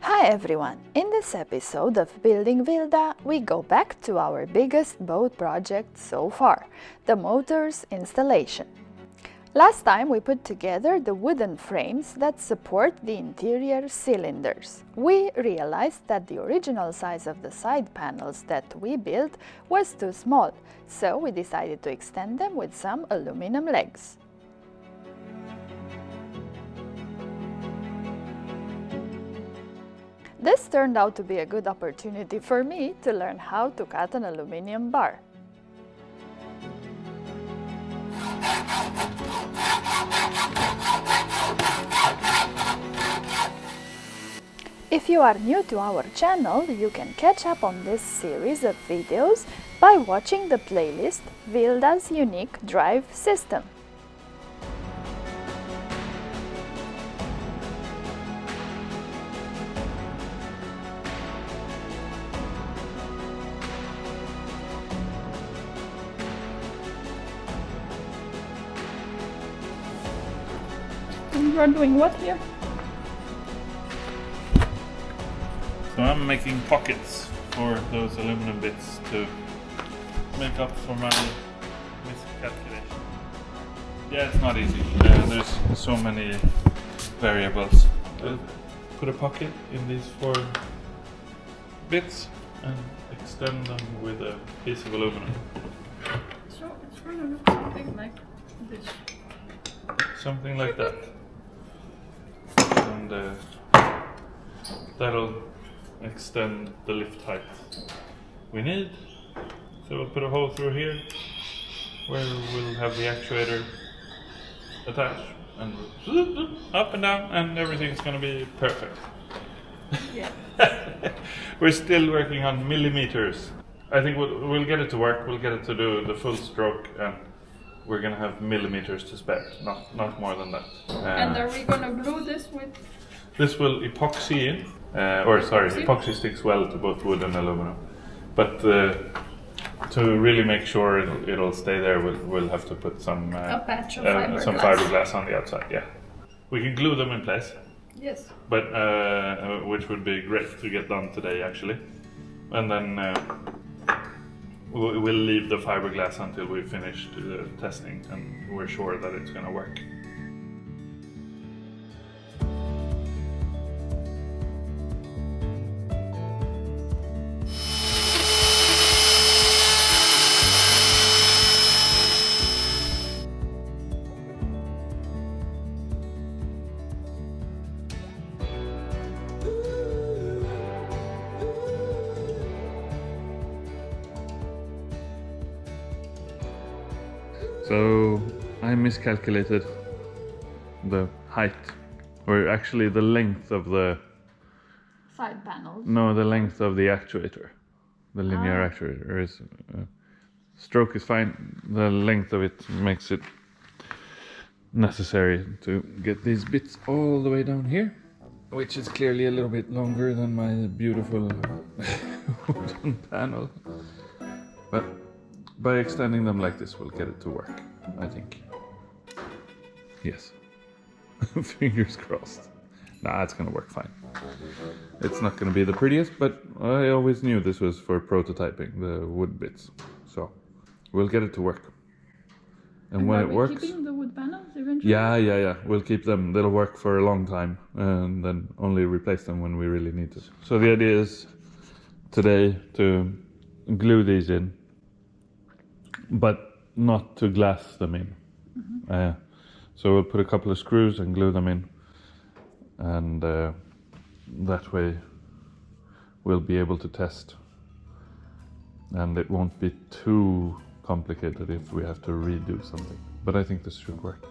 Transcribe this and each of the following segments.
Hi everyone! In this episode of Building Wilda, we go back to our biggest boat project so far, the motor's installation. Last time we put together the wooden frames that support the interior cylinders. We realized that the original size of the side panels that we built was too small, so we decided to extend them with some aluminum legs. This turned out to be a good opportunity for me to learn how to cut an aluminum bar. If you are new to our channel, you can catch up on this series of videos by watching the playlist Wilda's Unique Drive System. You are doing what here? So I'm making pockets for those aluminum bits to make up for my miscalculation. Yeah, it's not easy. There's so many variables. I'll put a pocket in these 4 bits and extend them with a piece of aluminum. So it's going to look something like this. Something like that. And that'll extend the lift height we need. So we'll put a hole through here where we'll have the actuator attached and up and down, and everything's going to be perfect. Yeah. We're still working on millimeters. I think we'll get it to work. We'll get it to do the full stroke, and we're going to have millimeters to spare, not more than that. And are we going to glue this with? This will epoxy in, epoxy sticks well to both wood and aluminum. But to really make sure it'll stay there, we'll have to put some patch of fiberglass on the outside. Yeah, we can glue them in place. Yes. But which would be great to get done today, actually. And then we'll leave the fiberglass until we finish the testing and we're sure that it's going to work. So I miscalculated the height, or actually the length of the Side panels. No, the length of the actuator. The linear actuator is stroke is fine. The length of it makes it necessary to get these bits all the way down here, which is clearly a little bit longer than my beautiful wooden panel. But by extending them like this, we'll get it to work, I think. Yes. Fingers crossed. Nah, it's gonna work fine. It's not gonna be the prettiest, but I always knew this was for prototyping, the wood bits. So, we'll get it to work. And when it works... keeping the wood panels eventually? Yeah. We'll keep them. They'll work for a long time, and then only replace them when we really need to. So the idea is today to glue these in, but not to glass them in. Mm-hmm. So we'll put a couple of screws and glue them in, and that way we'll be able to test, and it won't be too complicated if we have to redo something. But I think this should work.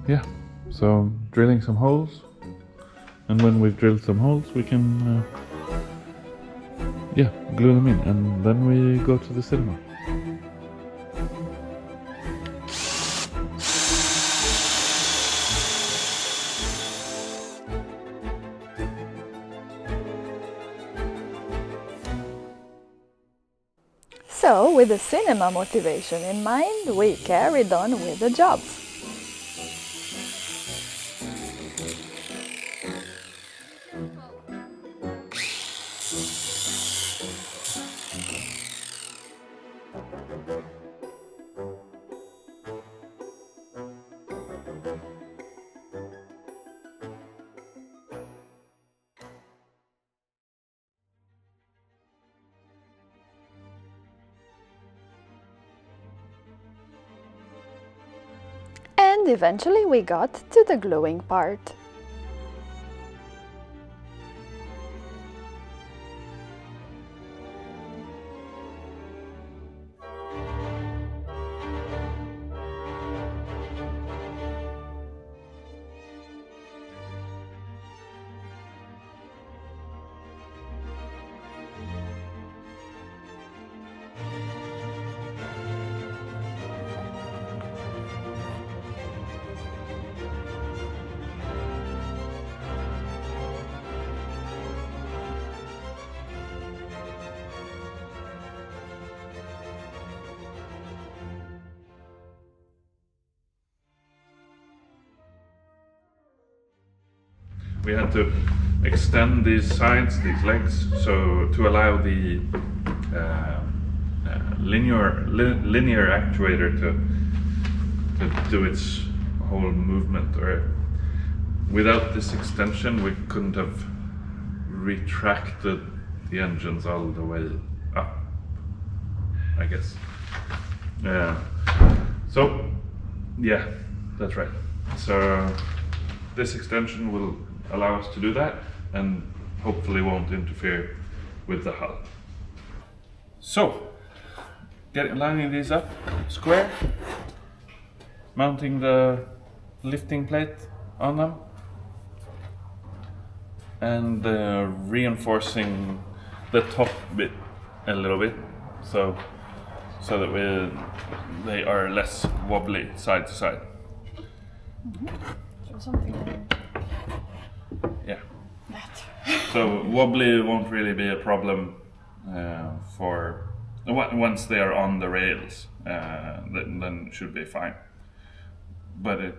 Yeah, so drilling some holes, and when we've drilled some holes we can glue them in, and then we go to the cinema. So, with the cinema motivation in mind, we carried on with the job. And eventually we got to the gluing part. We had to extend these sides, these legs, so to allow the linear actuator to do its whole movement. Or without this extension, we couldn't have retracted the engines all the way up, I guess. So yeah, that's right. So this extension will allow us to do that, and hopefully won't interfere with the hull. So, lining these up square, mounting the lifting plate on them, and reinforcing the top bit a little bit, so that they are less wobbly side to side. So something like yeah. that. So wobbly won't really be a problem for once they are on the rails. Then it should be fine. But it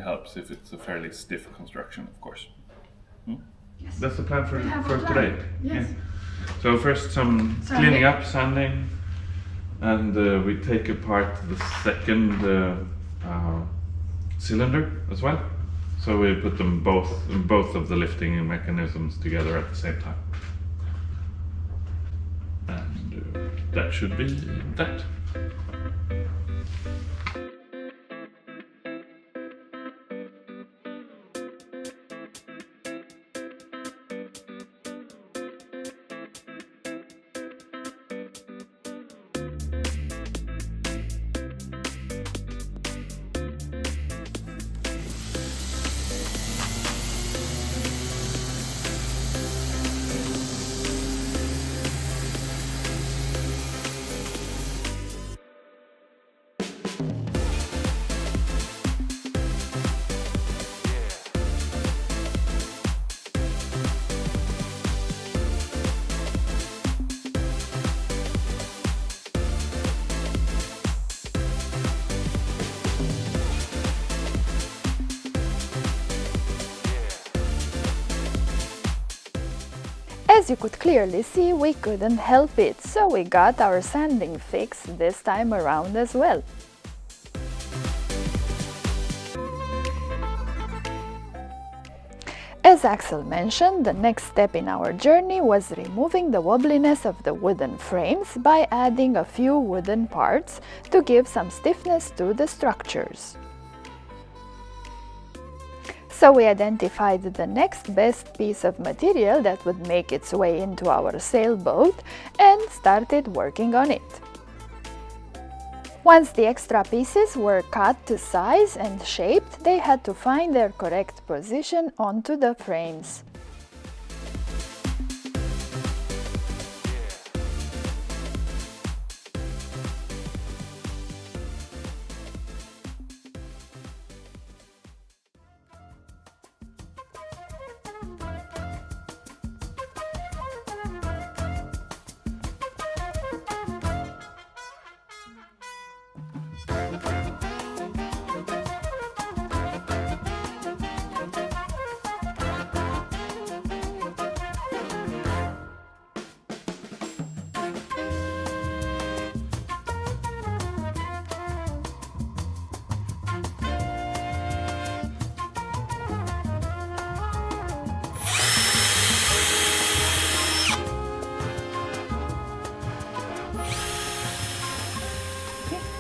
helps if it's a fairly stiff construction, of course. Yes. That's the plan for today. Yes. Yeah. So first some cleaning up, sanding, and we take apart the second cylinder as well. So we put them both of the lifting mechanisms together at the same time. And that should be that. As you could clearly see, we couldn't help it, so we got our sanding fix this time around as well. As Axel mentioned, the next step in our journey was removing the wobbliness of the wooden frames by adding a few wooden parts to give some stiffness to the structures. So we identified the next best piece of material that would make its way into our sailboat and started working on it. Once the extra pieces were cut to size and shaped, they had to find their correct position onto the frames.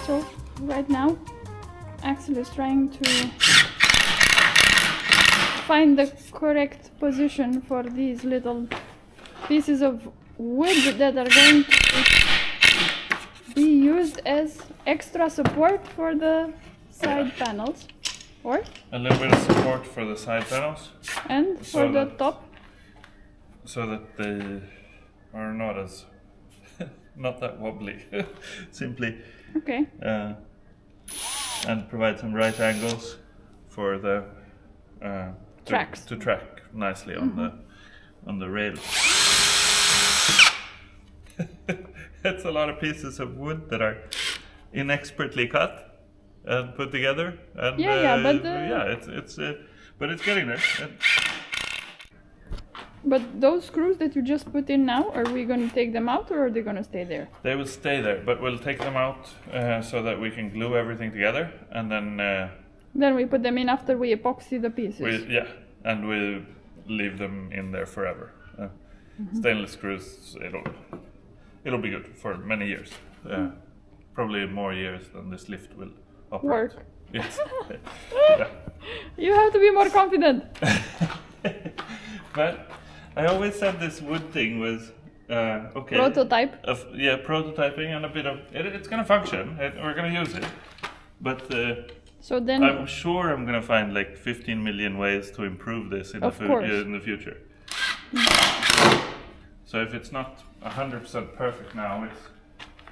So right now Axel is trying to find the correct position for these little pieces of wood that are going to be used as extra support for the side panels, or a little bit of support for the side panels and for the top, so that they are not as not that wobbly. Simply. Okay. And provide some right angles for the tracks to track nicely on the rail. It's a lot of pieces of wood that are inexpertly cut and put together. And, but it's getting there. But those screws that you just put in now, are we going to take them out or are they going to stay there? They will stay there, but we'll take them out so that we can glue everything together, and then we put them in after we epoxy the pieces. And we leave them in there forever. Stainless screws, it'll be good for many years. Probably more years than this lift will operate. Work. Yes. You have to be more confident. But I always said this wood thing was okay. Prototype. Prototyping and a bit of it's gonna function. We're gonna use it, but so then I'm sure I'm gonna find like 15 million ways to improve this in the future. So if it's not 100% perfect now, it's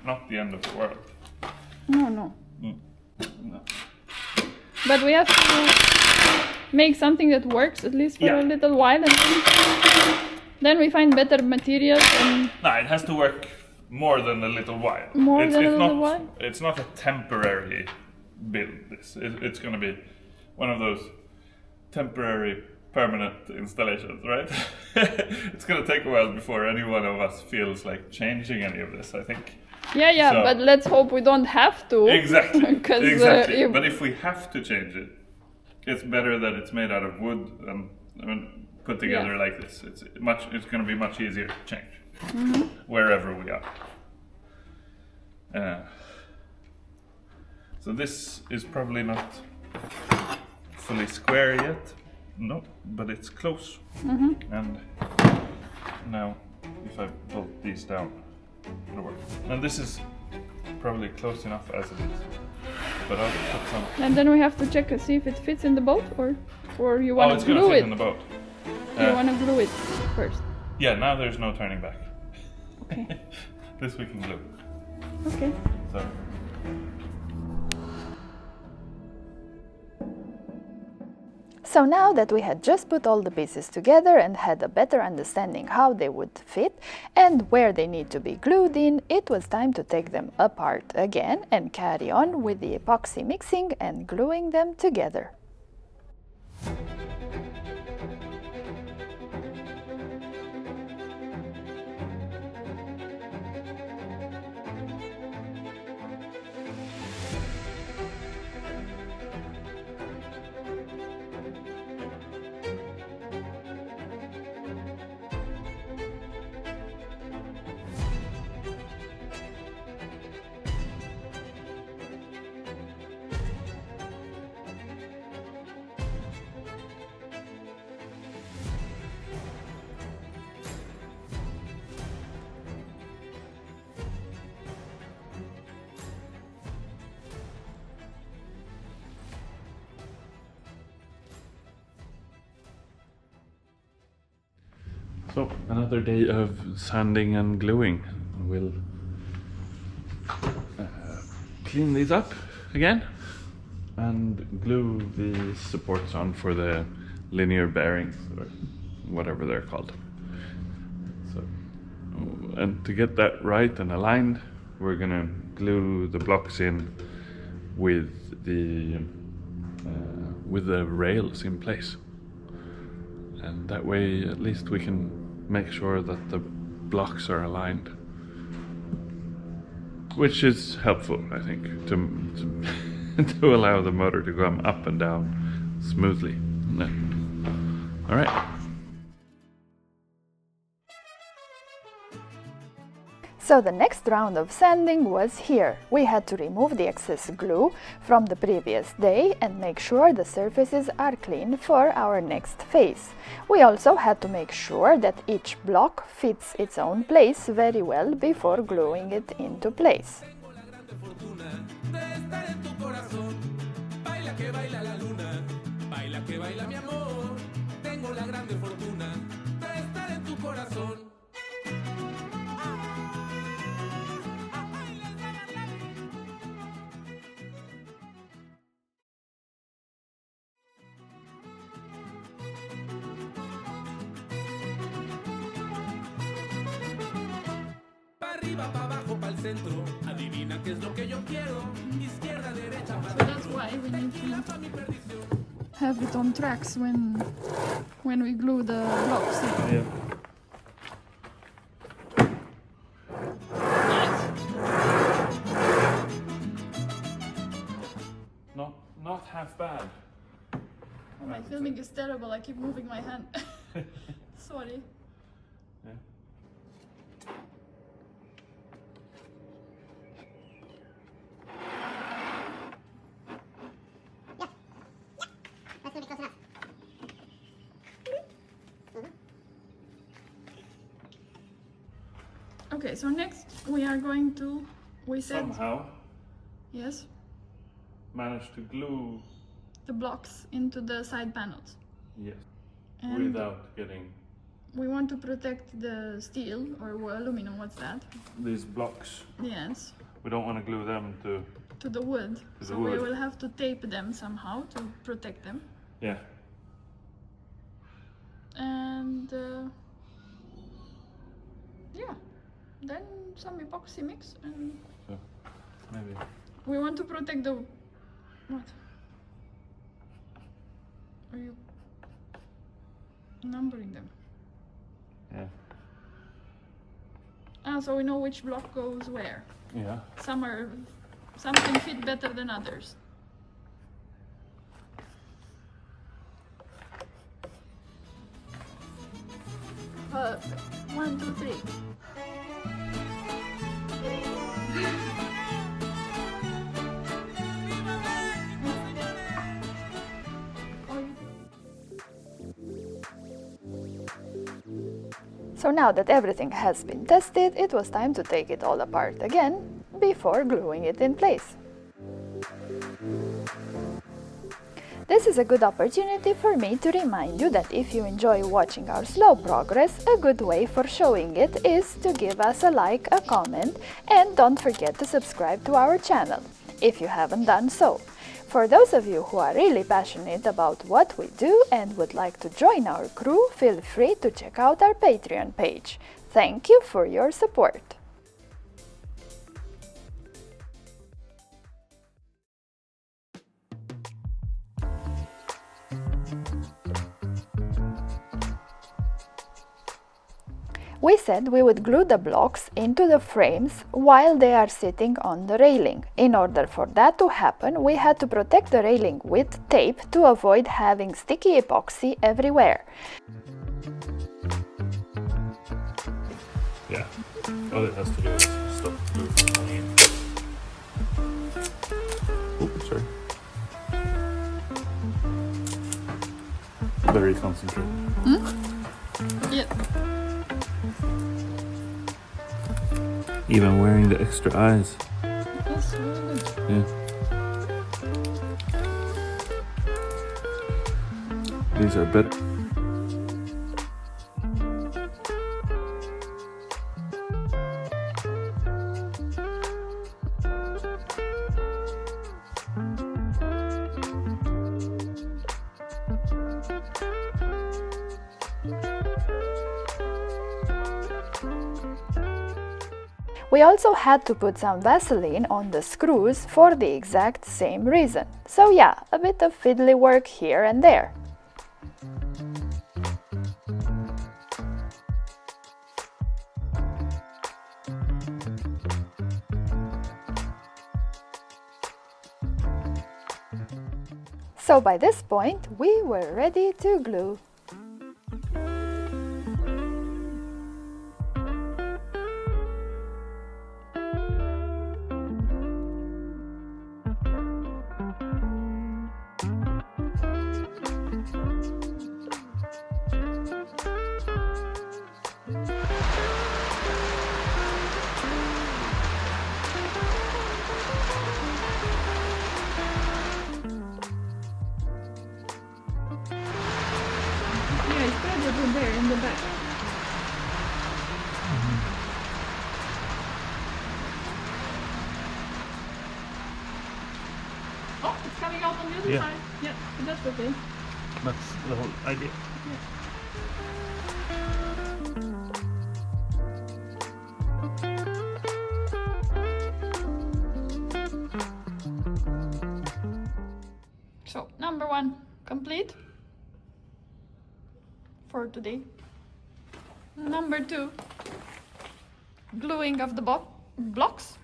not the end of the world. No. No. But we have to make something that works at least for a little while, and then we find better materials. And no, it has to work more than a little while. While? It's not a temporary build. It's going to be one of those temporary, permanent installations, right? It's going to take a while before any one of us feels like changing any of this, I think. Yeah, so, but let's hope we don't have to. Exactly. But if we have to change it, it's better that it's made out of wood and put together like this. It's going to be much easier to change wherever we are. So this is probably not fully square yet. No, but it's close. And now, if I bolt these down, it'll work. And this is probably close enough as it is. But I'll put some. And then we have to check and see if it fits in the boat, or you want to glue it. Oh, it's gonna fit in the boat. You want to glue it first. Yeah, now there's no turning back. Okay. This we can glue. Okay. So. So now that we had just put all the pieces together and had a better understanding how they would fit and where they need to be glued in, it was time to take them apart again and carry on with the epoxy mixing and gluing them together. So, another day of sanding and gluing. We'll clean these up again and glue the supports on for the linear bearings, or whatever they're called. So, and to get that right and aligned, we're gonna glue the blocks in with the rails in place. And that way, at least we can make sure that the blocks are aligned, which is helpful, I think, to allow the motor to come up and down smoothly. All right. So the next round of sanding was here. We had to remove the excess glue from the previous day and make sure the surfaces are clean for our next phase. We also had to make sure that each block fits its own place very well before gluing it into place. So that's why we need to have it on tracks when we glue the blocks in. Yeah. Not half bad. My filming is terrible, I keep moving my hand. Sorry. Yeah. That's gonna be close enough. Okay, so next we are going to, we said, Somehow yes, managed to glue. the blocks into the side panels. Yes. And Without getting we want to protect the steel or aluminum, what's that? these blocks. Yes, We don't want to glue them to. to the wood. To the So we wood. will have to tape them somehow to protect them. Yeah. And yeah, then some epoxy mix, and So maybe. we want to protect the what? Are you numbering them? Yeah. Ah, so we know which block goes where. Yeah. Some can fit better than others. Perfect. 1, 2, 3. So now that everything has been tested, it was time to take it all apart again before gluing it in place. This is a good opportunity for me to remind you that if you enjoy watching our slow progress, a good way for showing it is to give us a like, a comment, and don't forget to subscribe to our channel, if you haven't done so. For those of you who are really passionate about what we do and would like to join our crew, feel free to check out our Patreon page. Thank you for your support. We said we would glue the blocks into the frames while they are sitting on the railing. In order for that to happen, we had to protect the railing with tape to avoid having sticky epoxy everywhere. Yeah. All it has to do is stop glue from coming in. Oops, sorry. Very concentrated. Yeah. Even wearing the extra eyes. That's really good. Yeah. These are better. We also had to put some Vaseline on the screws for the exact same reason. So yeah, a bit of fiddly work here and there. So by this point, we were ready to glue. to put there in the back. Oh, it's coming out on the other Yeah. side. Yeah, but that's okay. That's the whole idea. So, number 1 complete for today. Number 2, gluing of the blocks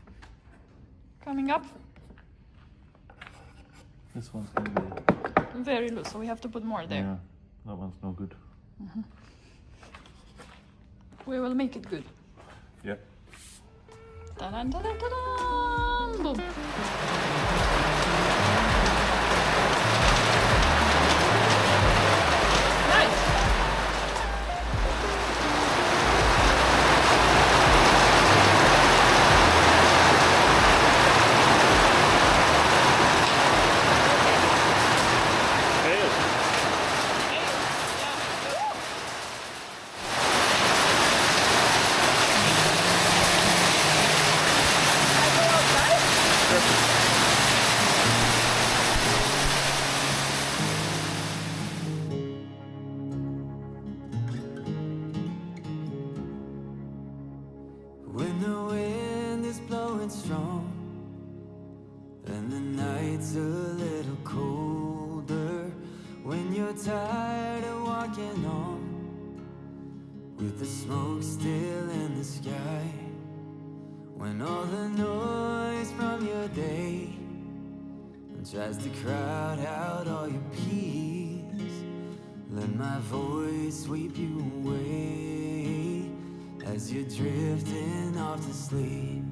coming up. This one's gonna be. Very loose, so we have to put more there. Yeah, that one's no good. We will make it good. Yeah. Ta-da, ta-da, ta-da! Boom. Nice. When the wind is blowing strong and the night's a little colder, when you're tired of walking on with the smoke still in the sky, when all the noise from your day tries to crowd out all your peace, let my voice sweep you away as you're drifting off to sleep.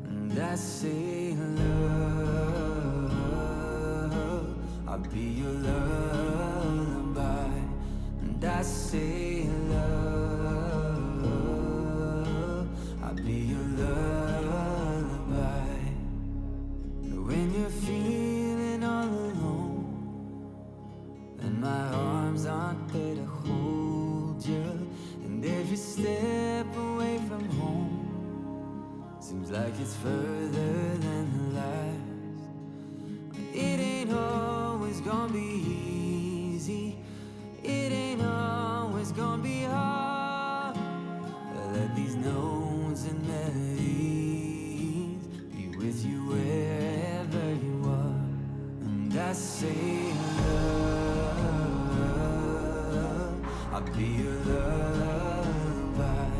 And I say, love, I'll be your lullaby. And I say, love, I'll be your lullaby. When you're feeling all alone and my arms aren't there to hold you, and every step away from home seems like it's further than the last. It ain't always gonna be easy, it ain't always gonna be hard. Let these notes and melodies be with you wherever you are. And I say, love, I'll be your lullaby.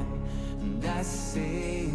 And I say,